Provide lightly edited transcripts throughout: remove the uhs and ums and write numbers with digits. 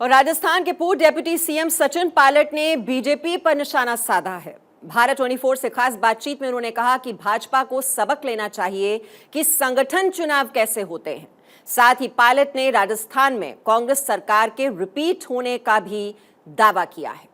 और राजस्थान के पूर्व डेप्यूटी सीएम सचिन पायलट ने बीजेपी पर निशाना साधा है। भारत 24 से खास बातचीत में उन्होंने कहा कि भाजपा को सबक लेना चाहिए कि संगठन चुनाव कैसे होते हैं। साथ ही पायलट ने राजस्थान में कांग्रेस सरकार के रिपीट होने का भी दावा किया है।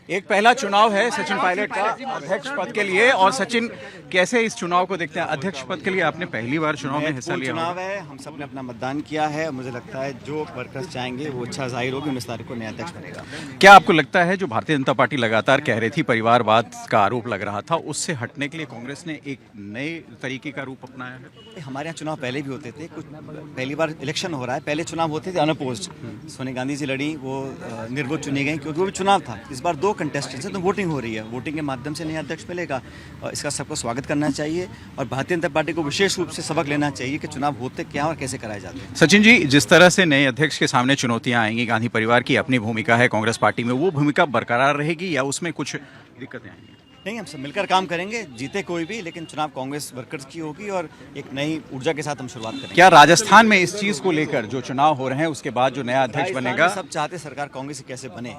एक पहला चुनाव है सचिन पायलट का अध्यक्ष पद के लिए। और सचिन, कैसे इस चुनाव को देखते हैं? अध्यक्ष पद के लिए आपने पहली बार चुनाव में हिस्सा लिया। चुनाव है, हम सब ने अपना मतदान किया है। मुझे लगता है जो वर्कर्स चाहेंगे वो अच्छा जाहिर होगी, 19 तारीख को नया अध्यक्ष बनेगा। क्या आपको लगता है जो भारतीय जनता पार्टी लगातार कह रही थी, परिवारवाद का आरोप लग रहा था, उससे हटने के लिए कांग्रेस ने एक नए तरीके का रूप अपनाया है? हमारे यहाँ चुनाव पहले भी होते थे, कुछ पहली बार इलेक्शन हो रहा है। पहले चुनाव होते थे अनअपोज्ड, सोनिया गांधी जी लड़ी, वो निर्विरोध चुनी गई क्योंकि वो भी चुनाव था। इस बार 2 कंटेस्टेंट्स हैं तो वोटिंग हो रही है, वोटिंग के माध्यम से नया अध्यक्ष मिलेगा। इसका सबको स्वागत करना चाहिए और भारतीय जनता पार्टी को विशेष रूप से सबक लेना चाहिए कि चुनाव होते क्या और कैसे कराए जाते हैं। सचिन जी, जिस तरह से नए अध्यक्ष के सामने चुनौतियां आएंगी, गांधी परिवार की अपनी भूमिका है कांग्रेस पार्टी में, वो भूमिका बरकरार रहेगी या उसमें कुछ दिक्कतें आएंगी? नहीं, हम सब मिलकर काम करेंगे, जीते कोई भी, लेकिन चुनाव कांग्रेस वर्कर्स की होगी और एक नई ऊर्जा के साथ हम शुरुआत करेंगे। क्या राजस्थान में इस चीज को लेकर जो चुनाव हो रहे हैं उसके बाद जो नया अध्यक्ष बनेगा, सब चाहते सरकार कांग्रेस कैसे बने,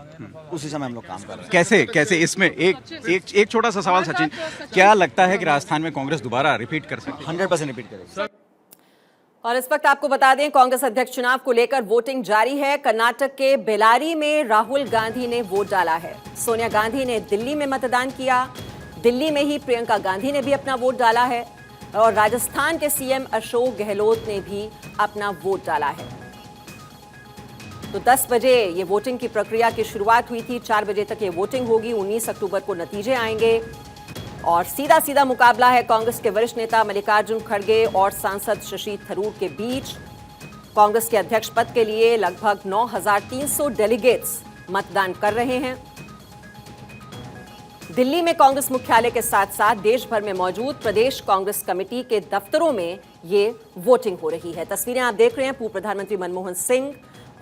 उस हिसाब में हम लोग काम कर रहे हैं। कैसे इसमें एक छोटा सा सवाल सचिन, क्या लगता है कि राजस्थान में कांग्रेस दोबारा रिपीट कर सकती है? 100% रिपीट करेगी। और इस वक्त आपको बता दें, कांग्रेस अध्यक्ष चुनाव को लेकर वोटिंग जारी है। कर्नाटक के बेलारी में राहुल गांधी ने वोट डाला है। सोनिया गांधी ने दिल्ली में मतदान किया। दिल्ली में ही प्रियंका गांधी ने भी अपना वोट डाला है और राजस्थान के सीएम अशोक गहलोत ने भी अपना वोट डाला है। तो 10 बजे ये वोटिंग की प्रक्रिया की शुरुआत हुई थी। 4 बजे तक ये वोटिंग होगी। 19 अक्टूबर को नतीजे आएंगे और सीधा मुकाबला है कांग्रेस के वरिष्ठ नेता मल्लिकार्जुन खड़गे और सांसद शशि थरूर के बीच। कांग्रेस के अध्यक्ष पद के लिए लगभग 9,300 डेलीगेट्स मतदान कर रहे हैं। दिल्ली में कांग्रेस मुख्यालय के साथ साथ देश भर में मौजूद प्रदेश कांग्रेस कमेटी के दफ्तरों में ये वोटिंग हो रही है। तस्वीरें आप देख रहे हैं, पूर्व प्रधानमंत्री मनमोहन सिंह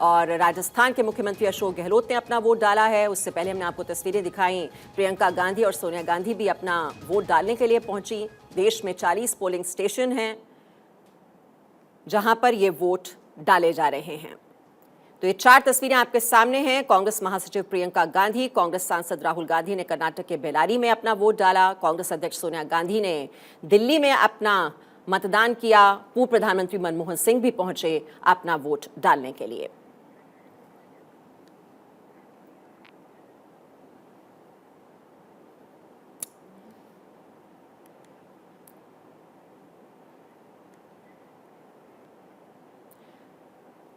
और राजस्थान के मुख्यमंत्री अशोक गहलोत ने अपना वोट डाला है। उससे पहले हमने आपको तस्वीरें दिखाई, प्रियंका गांधी और सोनिया गांधी भी अपना वोट डालने के लिए पहुंची। देश में 40 पोलिंग स्टेशन हैं जहां पर ये वोट डाले जा रहे हैं। तो ये 4 तस्वीरें आपके सामने हैं। कांग्रेस महासचिव प्रियंका गांधी, कांग्रेस सांसद राहुल गांधी ने कर्नाटक के बेलारी में अपना वोट डाला। कांग्रेस अध्यक्ष सोनिया गांधी ने दिल्ली में अपना मतदान किया। पूर्व प्रधानमंत्री मनमोहन सिंह भी पहुंचे अपना वोट डालने के लिए।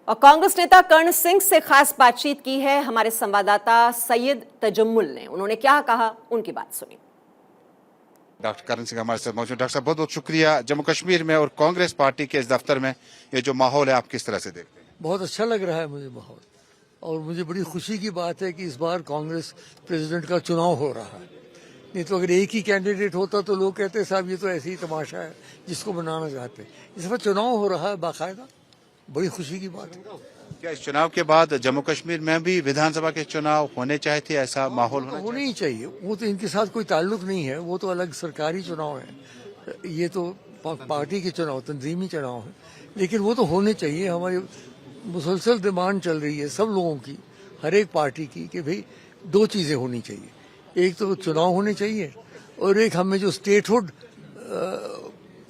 और कांग्रेस नेता कर्ण सिंह से खास बातचीत की है हमारे संवाददाता सैयद तजम्मुल ने। उन्होंने क्या कहा, उनकी बात सुनी। डॉक्टर कर्ण सिंह हमारे साथ मौजूद। डॉक्टर साहब, बहुत बहुत शुक्रिया। जम्मू कश्मीर में और कांग्रेस पार्टी के इस दफ्तर में ये जो माहौल है, आप किस तरह से देखते हैं? बहुत अच्छा लग रहा है मुझे माहौल, और मुझे बड़ी खुशी की बात है कि इस बार कांग्रेस प्रेसिडेंट का चुनाव हो रहा है। नहीं तो अगर एक ही कैंडिडेट होता तो लोग कहते साहब ये तो ऐसे ही तमाशा है जिसको बनाना चाहते हैं। इस बार चुनाव हो रहा है बाकायदा, बड़ी खुशी की बात है। क्या इस चुनाव के बाद जम्मू कश्मीर में भी विधानसभा के चुनाव होने चाहिए थे? ऐसा माहौल होना ही चाहिए। वो तो इनके साथ कोई ताल्लुक नहीं है, वो तो अलग सरकारी चुनाव है। ये तो पार्टी के चुनाव, तंजीमी चुनाव है, लेकिन वो तो होने चाहिए। हमारी मुसलसल डिमांड चल रही है सब लोगों की, हर एक पार्टी की, कि भाई 2 चीजें होनी चाहिए। एक तो चुनाव होने चाहिए और एक हमें जो स्टेटहुड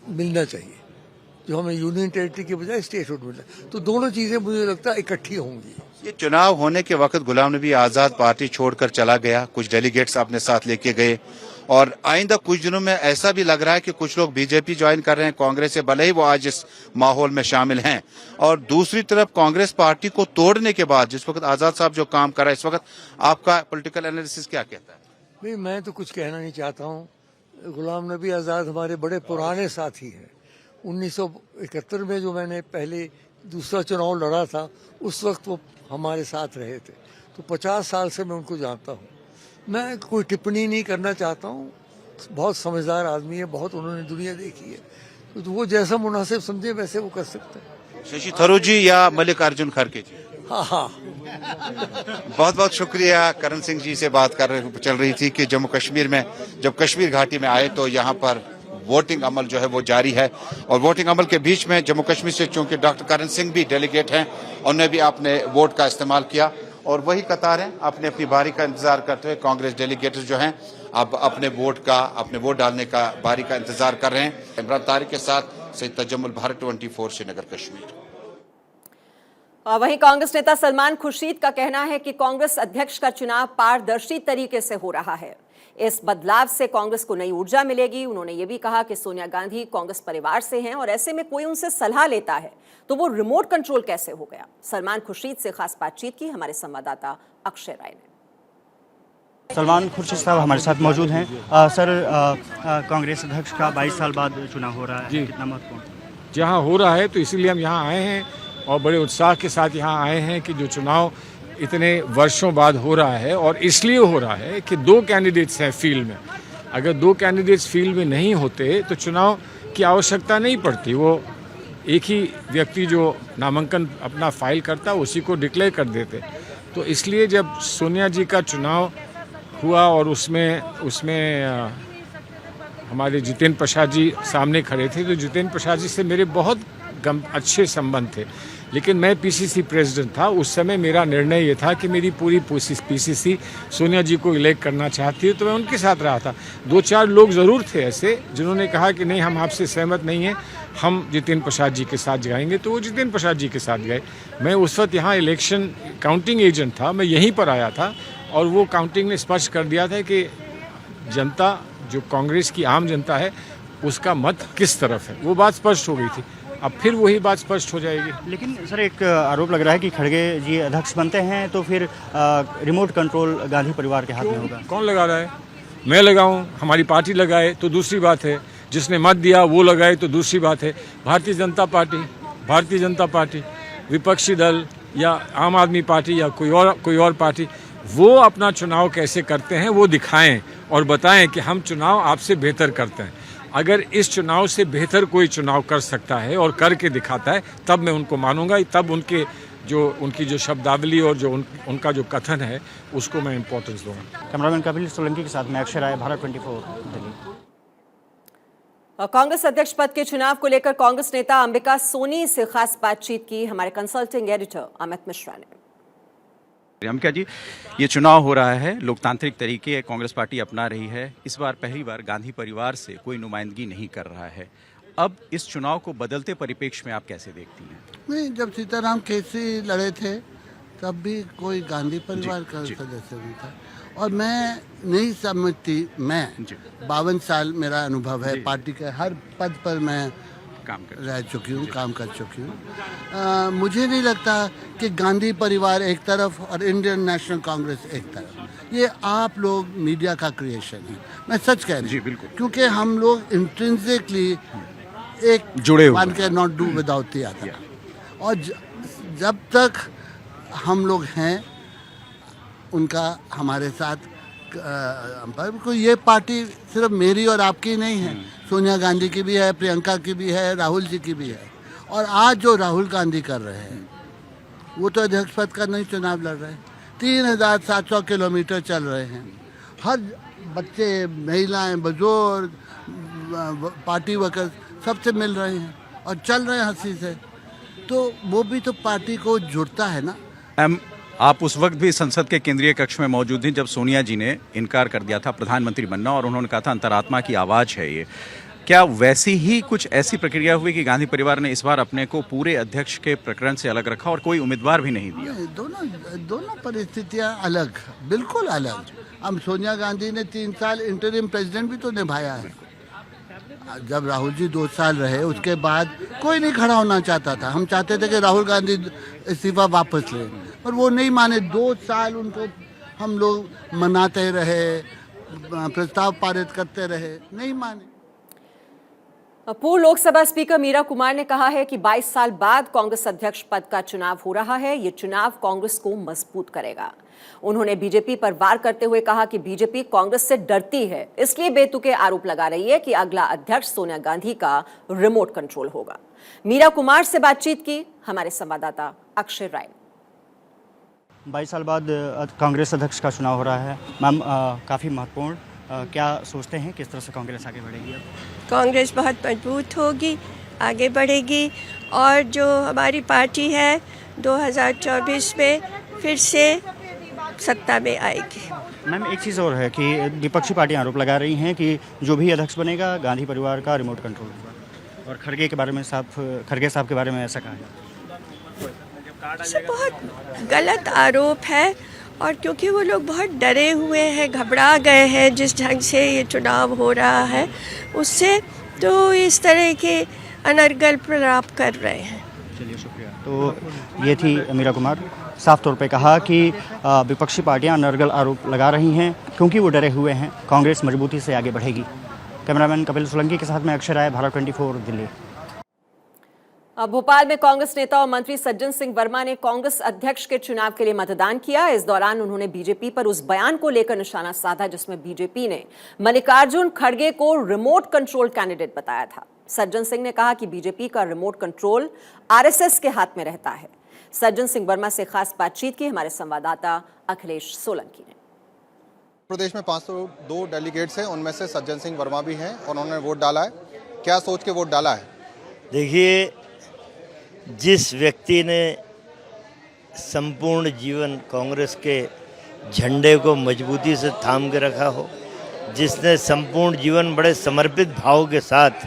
मिलना चाहिए, जो हमें यूनियन टेरिटरी के बजाय स्टेटहुड मिला। तो दोनों चीजें मुझे लगता है इकट्ठी होंगी। ये चुनाव होने के वक्त गुलाम नबी आजाद पार्टी छोड़कर चला गया, कुछ डेलीगेट्स अपने साथ लेके गए और आइंदा कुछ दिनों में ऐसा भी लग रहा है कि कुछ लोग बीजेपी ज्वाइन कर रहे हैं कांग्रेस से, भले ही वो आज इस माहौल में शामिल हैं। और दूसरी तरफ कांग्रेस पार्टी को तोड़ने के बाद जिस वक्त आजाद साहब जो काम कर रहे हैं, इस वक्त आपका पॉलिटिकल एनालिसिस क्या कहता है? भाई मैं तो कुछ कहना नहीं चाहता हूँ। गुलाम नबी आजाद हमारे बड़े पुराने साथी हैं। 1971 में जो मैंने पहले दूसरा चुनाव लड़ा था, उस वक्त वो हमारे साथ रहे थे। तो 50 साल से मैं उनको जानता हूँ। मैं कोई टिप्पणी नहीं करना चाहता हूँ। बहुत समझदार आदमी है, बहुत उन्होंने दुनिया देखी है, तो वो जैसा मुनासिब समझे वैसे वो कर सकते हैं। शशि थरूर जी या मल्लिकार्जुन खड़गे जी? हाँ। बहुत बहुत शुक्रिया। करण सिंह जी से बात चल रही थी कि जम्मू कश्मीर में जब कश्मीर घाटी में आए तो यहाँ पर वोटिंग अमल जो है वो जारी है। और वोटिंग अमल के बीच में जम्मू कश्मीर से चूंकि डॉक्टर करण सिंह भी डेलीगेट हैं, उन्होंने भी अपने वोट का इस्तेमाल किया और वही कतार है अपने अपनी बारी का इंतजार करते हुए कांग्रेस डेलीगेट्स जो हैं अब अपने वोट डालने का बारी का इंतजार कर रहे हैं। इमरान तारिक के साथ सईद तजम्मुल, भारत 24, श्रीनगर, कश्मीर। वहीं कांग्रेस नेता सलमान खुर्शीद का कहना है कि कांग्रेस अध्यक्ष का चुनाव पारदर्शी तरीके से हो रहा है। इस बदलाव से कांग्रेस को नई ऊर्जा मिलेगी। उन्होंने ये भी कहा कि सोनिया गांधी कांग्रेस परिवार से हैं और ऐसे में कोई उनसे सलाह लेता है तो वो रिमोट कंट्रोल कैसे हो गया। सलमान खुर्शीद से खास बातचीत की हमारे संवाददाता अक्षय राय ने। सलमान खुर्शीद साहब हमारे साथ मौजूद हैं। सर, कांग्रेस अध्यक्ष का 22 साल बाद चुनाव हो रहा है, कितना महत्वपूर्ण? जहाँ हो रहा है तो इसीलिए हम यहाँ आए हैं और बड़े उत्साह के साथ यहाँ आए हैं कि जो चुनाव इतने वर्षों बाद हो रहा है और इसलिए हो रहा है कि 2 कैंडिडेट्स हैं फील्ड में। अगर 2 कैंडिडेट्स फील्ड में नहीं होते तो चुनाव की आवश्यकता नहीं पड़ती। वो एक ही व्यक्ति जो नामांकन अपना फाइल करता उसी को डिक्लेयर कर देते। तो इसलिए जब सोनिया जी का चुनाव हुआ और उसमें हमारे जितेंद्र प्रसाद जी सामने खड़े थे तो जितेंद्र प्रसाद जी से मेरे बहुत अच्छे संबंध थे, लेकिन मैं पीसीसी प्रेसिडेंट था। उस समय मेरा निर्णय ये था कि मेरी पूरी पीसीसी सोनिया जी को इलेक्ट करना चाहती है, तो मैं उनके साथ रहा था। 2-4 लोग ज़रूर थे ऐसे जिन्होंने कहा कि नहीं, हम आपसे सहमत नहीं हैं, हम जितेंद्र प्रसाद जी के साथ जाएंगे, तो वो जितेंद्र प्रसाद जी के साथ गए। मैं उस वक्त यहाँ इलेक्शन काउंटिंग एजेंट था, मैं यहीं पर आया था और वो काउंटिंग ने स्पष्ट कर दिया था कि जनता, जो कांग्रेस की आम जनता है, उसका मत किस तरफ है, वो बात स्पष्ट हो गई थी। अब फिर वही बात स्पष्ट हो जाएगी। लेकिन सर, एक आरोप लग रहा है कि खड़गे जी अध्यक्ष बनते हैं तो फिर रिमोट कंट्रोल गांधी परिवार के हाथ में होगा। कौन लगा रहा है? मैं लगाऊं, हमारी पार्टी लगाए तो दूसरी बात है, जिसने मत दिया वो लगाए तो दूसरी बात है। भारतीय जनता पार्टी, विपक्षी दल या आम आदमी पार्टी या कोई और पार्टी, वो अपना चुनाव कैसे करते हैं वो दिखाएं और बताएं कि हम चुनाव आपसे बेहतर करते हैं। अगर इस चुनाव से बेहतर कोई चुनाव कर सकता है और करके दिखाता है तब मैं उनको मानूंगा, तब उनकी जो शब्दावली और जो उनका जो कथन है उसको मैं इम्पोर्टेंस दूंगा। कैमरामैन कपिल सोलंकी के साथ मैं अक्षय राय, भारत 24, दिल्ली। कांग्रेस अध्यक्ष पद के चुनाव को लेकर कांग्रेस नेता अंबिका सोनी से खास बातचीत की हमारे कंसल्टिंग एडिटर अमित मिश्रा ने। अंबिका जी, ये चुनाव हो रहा है, लोकतांत्रिक तरीके कांग्रेस पार्टी अपना रही है। इस बार पहली बार गांधी परिवार से कोई नुमाइंदगी नहीं कर रहा है। अब इस चुनाव को बदलते परिप्रेक्ष्य में आप कैसे देखती हैं? नहीं, जब सीताराम केसरी लड़े थे तब भी कोई गांधी परिवार का सदस्य नहीं था। और मैं नहीं समझती, मैं 52 साल मेरा अनुभव है, पार्टी के हर पद पर मैं रह चुकी हूँ, काम कर चुकी हूँ। मुझे नहीं लगता कि गांधी परिवार एक तरफ और इंडियन नेशनल कांग्रेस एक तरफ, ये आप लोग मीडिया का क्रिएशन है। मैं सच कह रही हूँ, क्योंकि हम लोग इंट्रिंसिकली एक जुड़े हुए, one can not do without the other. और जब तक हम लोग हैं उनका हमारे साथ पर ये पार्टी सिर्फ मेरी और आपकी नहीं है, सोनिया गांधी की भी है, प्रियंका की भी है, राहुल जी की भी है। और आज जो राहुल गांधी कर रहे हैं वो तो अध्यक्ष पद का नहीं चुनाव लड़ रहे हैं, 3700 किलोमीटर चल रहे हैं, हर बच्चे, महिलाएं, बुजुर्ग, पार्टी वर्कर्स सबसे मिल रहे हैं और चल रहे हैं हंसी से, तो वो भी तो पार्टी को जुड़ता है ना। आप उस वक्त भी संसद के केंद्रीय कक्ष में मौजूद थी जब सोनिया जी ने इनकार कर दिया था प्रधानमंत्री बनना, और उन्होंने कहा था अंतरात्मा की आवाज़ है ये। क्या वैसी ही कुछ ऐसी प्रक्रिया हुई कि गांधी परिवार ने इस बार अपने को पूरे अध्यक्ष के प्रकरण से अलग रखा और कोई उम्मीदवार भी नहीं दिया? दोनों परिस्थितियां अलग, बिल्कुल अलग। अब सोनिया गांधी ने 3 साल इंटरिम प्रेसिडेंट भी तो निभाया है। जब राहुल जी 2 साल रहे उसके बाद कोई नहीं खड़ा होना चाहता था। हम चाहते थे कि राहुल गांधी इस्तीफा वापस लें, पर वो नहीं माने। 2 साल उनको हम लोग मनाते रहे, प्रस्ताव पारित करते रहे, नहीं माने। पूर्व लोकसभा स्पीकर मीरा कुमार ने कहा है कि 22 साल बाद कांग्रेस अध्यक्ष पद का चुनाव हो रहा है। ये चुनाव कांग्रेस को मजबूत करेगा। उन्होंने बीजेपी पर वार करते हुए कहा कि बीजेपी कांग्रेस से डरती है, इसलिए बेतुके आरोप लगा रही है कि अगला अध्यक्ष सोनिया गांधी का रिमोट कंट्रोल होगा। मीरा कुमार से बातचीत की हमारे संवाददाता अक्षय राय। 22 साल बाद कांग्रेस अध्यक्ष का चुनाव हो रहा है। मैम, काफ़ी महत्वपूर्ण क्या सोचते हैं किस तरह से कांग्रेस आगे बढ़ेगी अब? कांग्रेस बहुत मजबूत होगी, आगे बढ़ेगी और जो हमारी पार्टी है 2024 में फिर से सत्ता में आएगी। मैम एक चीज़ और है कि विपक्षी पार्टियां आरोप लगा रही हैं कि जो भी अध्यक्ष बनेगा गांधी परिवार का रिमोट कंट्रोल होगा, और खड़गे के बारे में खड़गे साहब के बारे में ऐसा कहा है। ये बहुत गलत आरोप है और क्योंकि वो लोग बहुत डरे हुए हैं, घबरा गए हैं जिस ढंग से ये चुनाव हो रहा है उससे, तो इस तरह के अनर्गल प्रलाप कर रहे हैं। चलिए शुक्रिया। तो ये थी मीरा कुमार, साफ तौर पे कहा कि विपक्षी पार्टियां अनर्गल आरोप लगा रही हैं क्योंकि वो डरे हुए हैं, कांग्रेस मजबूती से आगे बढ़ेगी। कैमरामैन कपिल सोलंकी के साथ में अक्षर राय, भारत 24 दिल्ली। अब भोपाल में कांग्रेस नेता और मंत्री सज्जन सिंह वर्मा ने कांग्रेस अध्यक्ष के चुनाव के लिए मतदान किया। इस दौरान उन्होंने बीजेपी पर उस बयान को लेकर निशाना साधा जिसमें बीजेपी ने मल्लिकार्जुन खड़गे को रिमोट कंट्रोल कैंडिडेट बताया था। सज्जन सिंह ने कहा कि बीजेपी का रिमोट कंट्रोल आरएसएस के हाथ में रहता है। सज्जन सिंह वर्मा से खास बातचीत की हमारे संवाददाता अखिलेश सोलंकी ने। प्रदेश में 502 डेलीगेट्स हैं, उनमें से सज्जन सिंह वर्मा भी हैं और उन्होंने वोट डाला है। क्या सोच के वोट डाला है? देखिए, जिस व्यक्ति ने संपूर्ण जीवन कांग्रेस के झंडे को मजबूती से थाम के रखा हो, जिसने संपूर्ण जीवन बड़े समर्पित भाव के साथ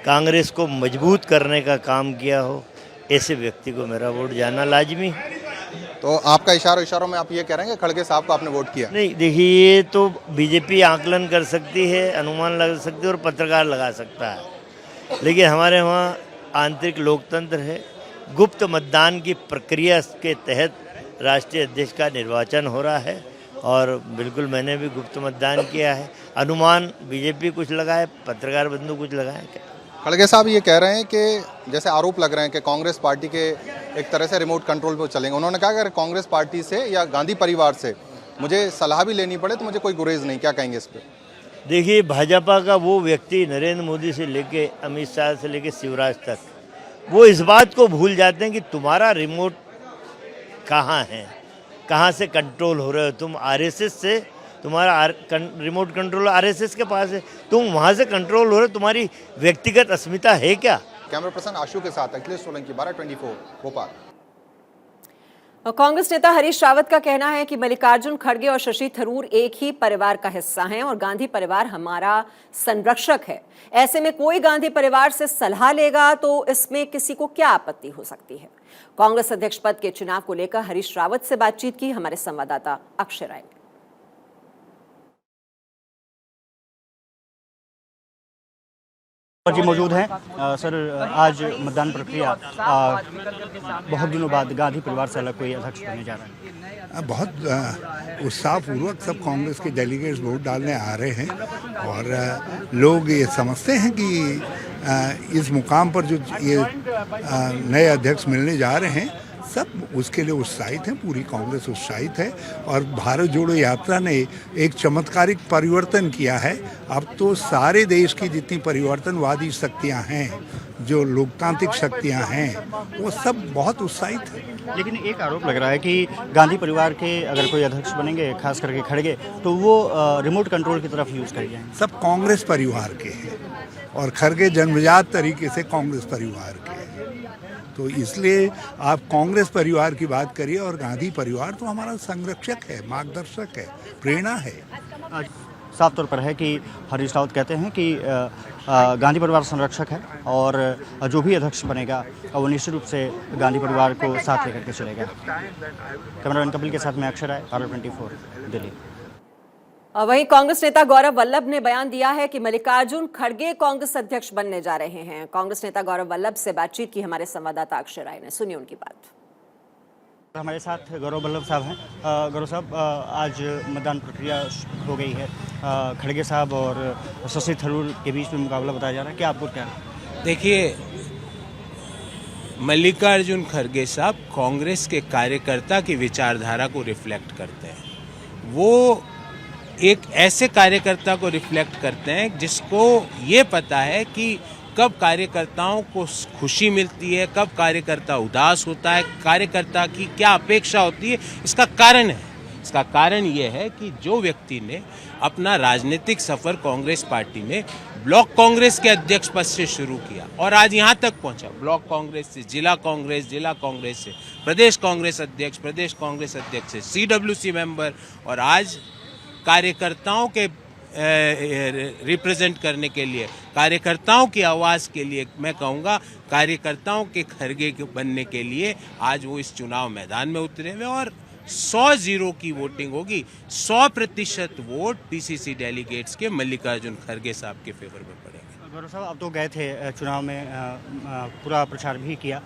कांग्रेस को मजबूत करने का काम किया हो, ऐसे व्यक्ति को मेरा वोट जाना लाजमी है। तो आपका इशारों में आप ये कह रहे हैं कि खड़गे साहब को आपने वोट किया? नहीं, देखिए ये तो बीजेपी आकलन कर सकती है, अनुमान लगा सकती है और पत्रकार लगा सकता है, लेकिन हमारे वहाँ आंतरिक लोकतंत्र है। गुप्त मतदान की प्रक्रिया के तहत राष्ट्रीय अध्यक्ष का निर्वाचन हो रहा है और बिल्कुल मैंने भी गुप्त मतदान किया है। अनुमान बीजेपी कुछ लगाए, पत्रकार बंधु कुछ लगाए। क्या खड़गे साहब ये कह रहे हैं कि जैसे आरोप लग रहे हैं कि कांग्रेस पार्टी के एक तरह से रिमोट कंट्रोल पर चलेंगे। उन्होंने कहा कि अगर कांग्रेस पार्टी से या गांधी परिवार से मुझे सलाह भी लेनी पड़े तो मुझे कोई गुरेज नहीं। क्या कहेंगे इस पर? देखिए, भाजपा का वो व्यक्ति नरेंद्र मोदी से लेके अमित शाह से लेके शिवराज तक वो इस बात को भूल जाते हैं कि तुम्हारा रिमोट कहाँ है, कहाँ से कंट्रोल हो रहे हो। तुम आरएसएस से, तुम्हारा रिमोट कंट्रोल आरएसएस के पास है, तुम वहाँ से कंट्रोल हो रहे हो, तुम्हारी व्यक्तिगत अस्मिता है क्या? कैमरा पर्सन आशु के साथ अखिलेश सोलंकी, भारत 24 भोपाल। कांग्रेस नेता हरीश रावत का कहना है कि मल्लिकार्जुन खड़गे और शशि थरूर एक ही परिवार का हिस्सा हैं और गांधी परिवार हमारा संरक्षक है। ऐसे में कोई गांधी परिवार से सलाह लेगा तो इसमें किसी को क्या आपत्ति हो सकती है। कांग्रेस अध्यक्ष पद के चुनाव को लेकर हरीश रावत से बातचीत की हमारे संवाददाता अक्षर राय ने। जी मौजूद हैं सर, आज मतदान प्रक्रिया बहुत दिनों बाद गांधी परिवार से अलग कोई अध्यक्ष बनने जा रहा है। बहुत उत्साहपूर्वक सब कांग्रेस के डेलीगेट्स वोट डालने आ रहे हैं और लोग ये समझते हैं कि इस मुकाम पर जो ये नए अध्यक्ष मिलने जा रहे हैं सब उसके लिए उत्साहित हैं, पूरी कांग्रेस उत्साहित है और भारत जोड़ो यात्रा ने एक चमत्कारिक परिवर्तन किया है। अब तो सारे देश की जितनी परिवर्तनवादी शक्तियां हैं, जो लोकतांत्रिक शक्तियां हैं, वो सब बहुत उत्साहित हैं। लेकिन एक आरोप लग रहा है कि गांधी परिवार के अगर कोई अध्यक्ष बनेंगे, खास करके खड़गे, तो वो रिमोट कंट्रोल की तरफ यूज़ कर जाएंगे। सब कांग्रेस परिवार के हैं और खड़गे जन्मजात तरीके से कांग्रेस परिवार के हैं, तो इसलिए आप कांग्रेस परिवार की बात करिए और गांधी परिवार तो हमारा संरक्षक है, मार्गदर्शक है, प्रेरणा है। साफ तौर पर है कि हरीश रावत कहते हैं कि गांधी परिवार संरक्षक है और जो भी अध्यक्ष बनेगा वो निश्चित रूप से गांधी परिवार को साथ लेकर के चलेगा। कैमरामैन कपिल के साथ में अक्षर राय, भारत 24 दिल्ली। वहीं कांग्रेस नेता गौरव वल्लभ ने बयान दिया है कि मल्लिकार्जुन खड़गे कांग्रेस अध्यक्ष बनने जा रहे हैं। कांग्रेस नेता गौरव वल्लभ से बातचीत की हमारे संवाददाता अक्षर राय ने, सुनिए उनकी बात। हमारे साथ गौरव वल्लभ साहब हैं। गौरव साहब, आज मतदान प्रक्रिया हो गई है, खड़गे साहब और शशि थरूर के बीच में मुकाबला बताया जा रहा है, क्या आपको क्या? देखिए, मल्लिकार्जुन खड़गे साहब कांग्रेस के कार्यकर्ता की विचारधारा को रिफ्लेक्ट करते हैं। वो एक ऐसे कार्यकर्ता को रिफ्लेक्ट करते हैं जिसको ये पता है कि कब कार्यकर्ताओं को खुशी मिलती है, कब कार्यकर्ता उदास होता है, कार्यकर्ता की क्या अपेक्षा होती है, इसका कारण है। इसका कारण ये है कि जो व्यक्ति ने अपना राजनीतिक सफर कांग्रेस पार्टी में ब्लॉक कांग्रेस के अध्यक्ष पद से शुरू किया और आज यहाँ तक पहुँचा, ब्लॉक कांग्रेस से जिला कांग्रेस से प्रदेश कांग्रेस अध्यक्ष से CWC मेंबर, और आज कार्यकर्ताओं के रिप्रेजेंट करने के लिए, कार्यकर्ताओं की आवाज़ के लिए, मैं कहूँगा कार्यकर्ताओं के खरगे बनने के लिए आज वो इस चुनाव मैदान में उतरे हुए और 100-0 की वोटिंग होगी। 100% वोट PCC डेलीगेट्स के मल्लिकार्जुन खड़गे साहब के फेवर में पड़ेंगे। गौरव साहब, अब तो गए थे चुनाव में, पूरा प्रचार भी किया,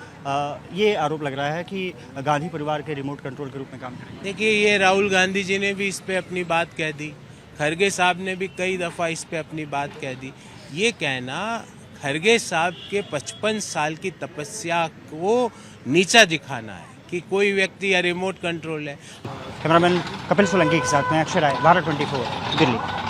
ये आरोप लग रहा है कि गांधी परिवार के रिमोट कंट्रोल के रूप में काम करेंगे। देखिए, ये राहुल गांधी जी ने भी इस पे अपनी बात कह दी, खड़गे साहब ने भी कई दफ़ा इस पे अपनी बात कह दी। ये कहना खड़गे साहब के 55 साल की तपस्या को नीचा दिखाना है कि कोई व्यक्ति या रिमोट कंट्रोल है। कैमरामैन कपिल सोलंकी के साथ में अक्षय राय, भारत 24, दिल्ली।